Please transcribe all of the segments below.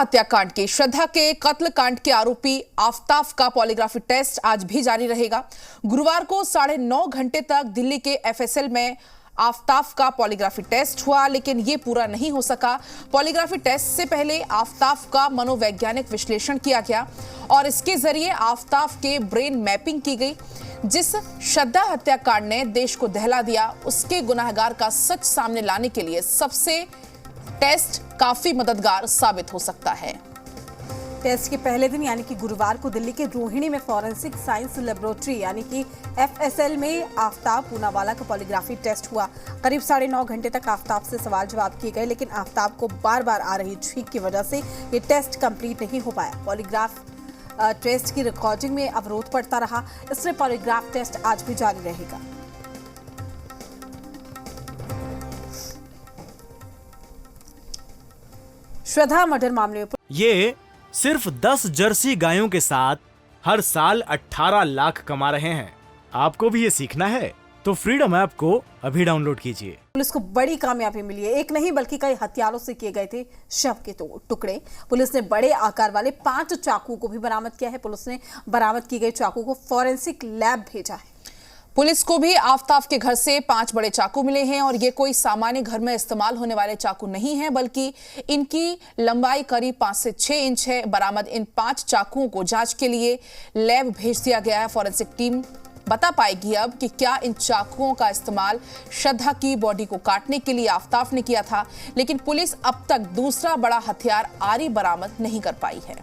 हत्याकांड के श्रद्धा के कत्ल कांड के आरोपी आफताब का पॉलीग्राफी टेस्ट आज भी जारी रहेगा। गुरुवार को 9.5 घंटे तक दिल्ली के एफएसएल में आफताब का पॉलीग्राफी टेस्ट हुआ, लेकिन यह पूरा नहीं हो सका। पॉलीग्राफी टेस्ट से पहले आफताब का मनोवैज्ञानिक विश्लेषण किया गया और इसके जरिए आफताब के ब्रेन मैपिंग की गई। जिस श्रद्धा हत्याकांड ने देश को दहला दिया, उसके गुनहगार का सच सामने लाने के लिए सबसे टेस्ट काफी मददगार साबित हो सकता है। टेस्ट के पहले दिन यानी कि गुरुवार को दिल्ली के रोहिणी में फॉरेंसिक साइंस लेबोरेटरी यानी कि एफएसएल में आफताब पूनावाला का पॉलीग्राफी टेस्ट हुआ। करीब 9.5 घंटे तक आफताब से सवाल जवाब किए गए, लेकिन आफताब को बार बार आ रही छींक की वजह से ये टेस्ट कंप्लीट नहीं हो पाया। पॉलीग्राफ टेस्ट की रिकॉर्डिंग में अवरोध पड़ता रहा, इसलिए पॉलीग्राफ टेस्ट आज भी जारी रहेगा। श्रद्धा मर्डर मामले पर ये सिर्फ 10 जर्सी गायों के साथ हर साल 18 लाख कमा रहे हैं। आपको भी ये सीखना है तो फ्रीडम ऐप को अभी डाउनलोड कीजिए। पुलिस को बड़ी कामयाबी मिली है। एक नहीं बल्कि कई हथियारों से किए गए थे शव के टुकड़े। पुलिस ने बड़े आकार वाले 5 चाकू को भी बरामद किया है। पुलिस ने बरामद की गई चाकू को फॉरेंसिक लैब भेजा है। पुलिस को भी आफताब के घर से 5 बड़े चाकू मिले हैं और ये कोई सामान्य घर में इस्तेमाल होने वाले चाकू नहीं है, बल्कि इनकी लंबाई करीब 5 से 6 इंच है। बरामद इन 5 चाकुओं को जांच के लिए लैब भेज दिया गया है। फॉरेंसिक टीम बता पाएगी अब कि क्या इन चाकुओं का इस्तेमाल श्रद्धा की बॉडी को काटने के लिए आफताब ने किया था, लेकिन पुलिस अब तक दूसरा बड़ा हथियार आरी बरामद नहीं कर पाई है।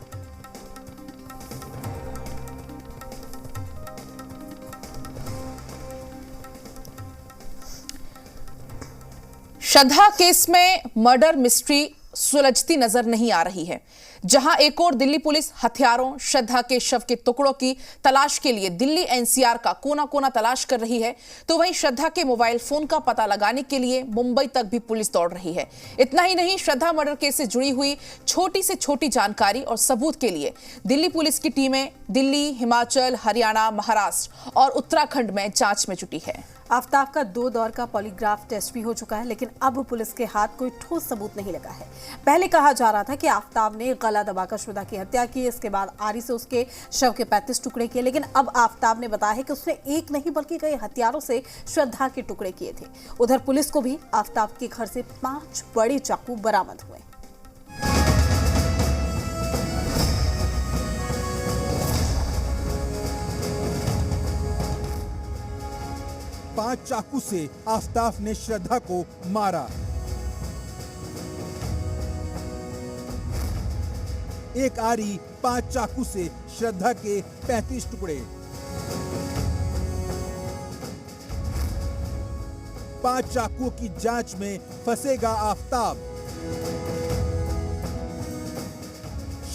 श्रद्धा केस में मर्डर मिस्ट्री सुलझती नजर नहीं आ रही है। जहां एक और दिल्ली पुलिस हथियारों, श्रद्धा के शव के टुकड़ों की तलाश के लिए दिल्ली एनसीआर का कोना कोना तलाश कर रही है, तो वहीं श्रद्धा के मोबाइल फोन का पता लगाने के लिए मुंबई तक भी पुलिस दौड़ रही है। इतना ही नहीं, श्रद्धा मर्डर केस से जुड़ी हुई छोटी से छोटी जानकारी और सबूत के लिए दिल्ली पुलिस की टीमें दिल्ली, हिमाचल, हरियाणा, महाराष्ट्र और उत्तराखंड में जांच में जुटी है। आफताब का 2 दौर का पॉलीग्राफ टेस्ट भी हो चुका है, लेकिन अब पुलिस के हाथ कोई ठोस सबूत नहीं लगा है। पहले कहा जा रहा था कि आफताब ने गला दबाकर श्रद्धा की हत्या की, इसके बाद आरी से उसके शव के 35 टुकड़े किए, लेकिन अब आफताब ने बताया है कि उसने एक नहीं बल्कि कई हथियारों से श्रद्धा के टुकड़े किए थे। उधर पुलिस को भी आफताब के घर से 5 बड़े चाकू बरामद हुए। पांच चाकू से आफताब ने श्रद्धा को मारा। एक आरी, 5 चाकू से श्रद्धा के 35 टुकड़े। 5 चाकुओं की जांच में फंसेगा आफताब।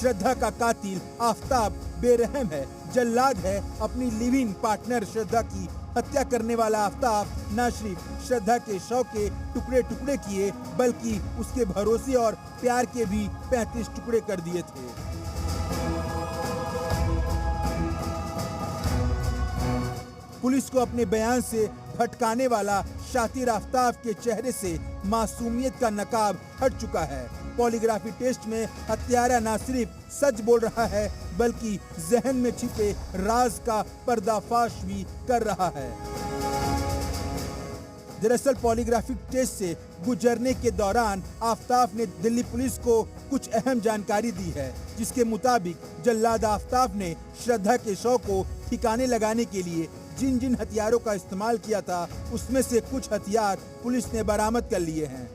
श्रद्धा का कातिल आफताब बेरहम है, जल्लाद है। अपनी लिव इन पार्टनर श्रद्धा की हत्या करने वाला आफताब न सिर्फ श्रद्धा के शव के टुकड़े टुकड़े किए, बल्कि उसके भरोसे और प्यार के भी 35 टुकड़े कर दिए थे। पुलिस को अपने बयान से भटकाने वाला शातिर आफताब के चेहरे से मासूमियत का नकाब हट चुका है। पॉलीग्राफी टेस्ट में हत्यारा न सिर्फ सच बोल रहा है, बल्कि जहन में छिपे राज का पर्दाफाश भी कर रहा है। दरअसल पॉलीग्राफिक टेस्ट से गुजरने के दौरान आफताब ने दिल्ली पुलिस को कुछ अहम जानकारी दी है, जिसके मुताबिक जल्लाद आफताब ने श्रद्धा के शव को ठिकाने लगाने के लिए जिन जिन हथियारों का इस्तेमाल किया था, उसमें से कुछ हथियार पुलिस ने बरामद कर लिए हैं।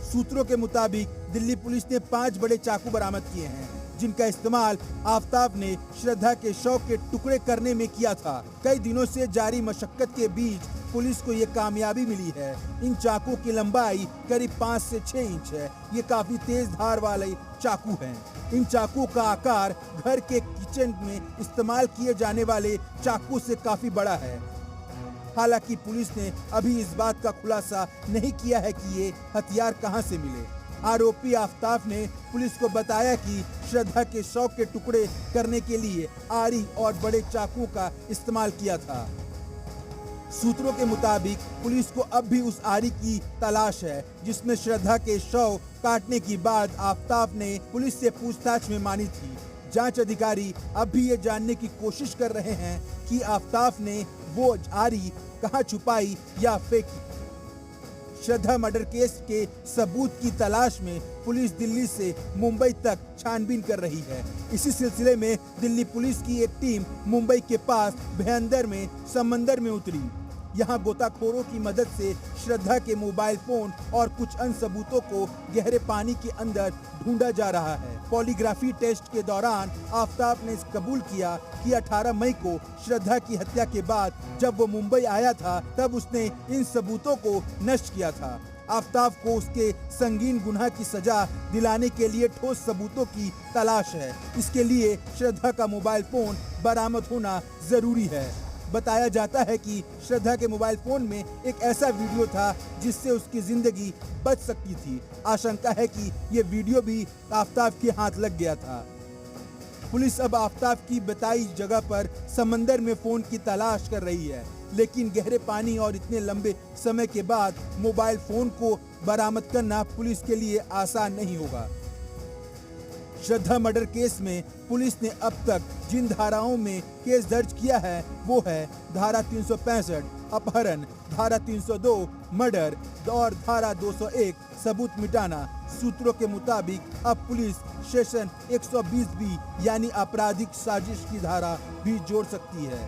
सूत्रों के मुताबिक दिल्ली पुलिस ने 5 बड़े चाकू बरामद किए हैं, जिनका इस्तेमाल आफताब ने श्रद्धा के शव के टुकड़े करने में किया था। कई दिनों से जारी मशक्कत के बीच पुलिस को ये कामयाबी मिली है। इन चाकू की लंबाई करीब 5 से 6 इंच है। ये काफी तेज धार वाले चाकू हैं। इन चाकू का आकार घर के किचन में इस्तेमाल किए जाने वाले चाकू से काफी बड़ा है। हालांकि पुलिस ने अभी इस बात का खुलासा नहीं किया है कि ये हथियार कहां से मिले। आरोपी आफताब ने पुलिस को बताया कि श्रद्धा के शव के टुकड़े करने के लिए आरी और बड़े चाकू का इस्तेमाल किया था। सूत्रों के मुताबिक पुलिस को अब भी उस आरी की तलाश है जिसमें श्रद्धा के शव काटने की बात आफताब ने पुलिस से पूछताछ में मानी थी। जांच अधिकारी अब भी ये जानने की कोशिश कर रहे हैं कि आफताब ने वो आरी कहां छुपाई या फेंकी। श्रद्धा मर्डर केस के सबूत की तलाश में पुलिस दिल्ली से मुंबई तक छानबीन कर रही है। इसी सिलसिले में दिल्ली पुलिस की एक टीम मुंबई के पास भयंदर में समंदर में उतरी। यहां गोताखोरों की मदद से श्रद्धा के मोबाइल फोन और कुछ अन्य सबूतों को गहरे पानी के अंदर ढूंढा जा रहा है। पॉलीग्राफी टेस्ट के दौरान आफताब ने कबूल किया कि 18 मई को श्रद्धा की हत्या के बाद जब वो मुंबई आया था तब उसने इन सबूतों को नष्ट किया था। आफताब को उसके संगीन गुनाह की सजा दिलाने के लिए ठोस सबूतों की तलाश है। इसके लिए श्रद्धा का मोबाइल फोन बरामद होना जरूरी है। बताया जाता है कि श्रद्धा के मोबाइल फोन में एक ऐसा वीडियो था जिससे उसकी जिंदगी बच सकती थी। आशंका है कि ये वीडियो भी आफताब के हाथ लग गया था। पुलिस अब आफताब की बताई जगह पर समंदर में फोन की तलाश कर रही है, लेकिन गहरे पानी और इतने लंबे समय के बाद मोबाइल फोन को बरामद करना पुलिस के लिए आसान नहीं होगा। श्रद्धा मर्डर केस में पुलिस ने अब तक जिन धाराओं में केस दर्ज किया है वो है धारा 365 अपहरण, धारा 302 मर्डर और धारा 201 सबूत मिटाना। सूत्रों के मुताबिक अब पुलिस सेक्शन 120B यानी आपराधिक साजिश की धारा भी जोड़ सकती है।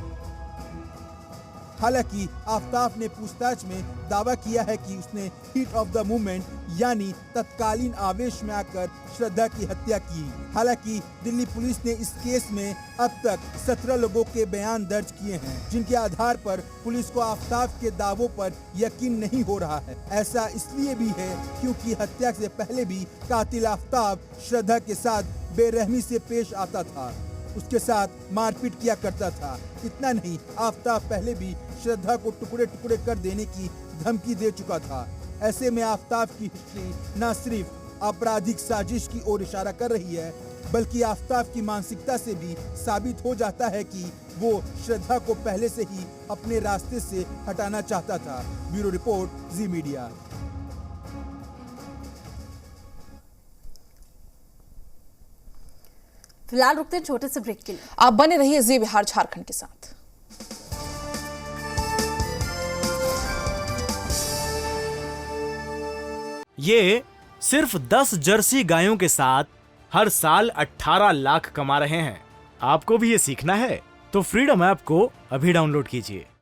हालांकि आफताब ने पूछताछ में दावा किया है कि उसने हीट ऑफ द मोमेंट यानी तत्कालीन आवेश में आकर श्रद्धा की हत्या की। हालांकि दिल्ली पुलिस ने इस केस में अब तक 17 लोगों के बयान दर्ज किए हैं, जिनके आधार पर पुलिस को आफताब के दावों पर यकीन नहीं हो रहा है। ऐसा इसलिए भी है क्योंकि हत्या से पहले भी कातिल आफताब श्रद्धा के साथ बेरहमी से पेश आता था, उसके साथ मारपीट किया करता था। इतना नहीं, आफताब पहले भी श्रद्धा को टुकड़े टुकड़े कर देने की धमकी दे चुका था। ऐसे में आफताब की हिस्ट्री न सिर्फ आपराधिक साजिश की ओर इशारा कर रही है, बल्कि आफताब की मानसिकता से भी साबित हो जाता है कि वो श्रद्धा को पहले से ही अपने रास्ते से हटाना चाहता था। ब्यूरो रिपोर्ट, जी मीडिया। फिलहाल रुकते हैं छोटे से ब्रेक के लिए। आप बने रहिए जी बिहार झारखंड के साथ। ये सिर्फ 10 जर्सी गायों के साथ हर साल 18 लाख कमा रहे हैं। आपको भी ये सीखना है तो फ्रीडम ऐप को अभी डाउनलोड कीजिए।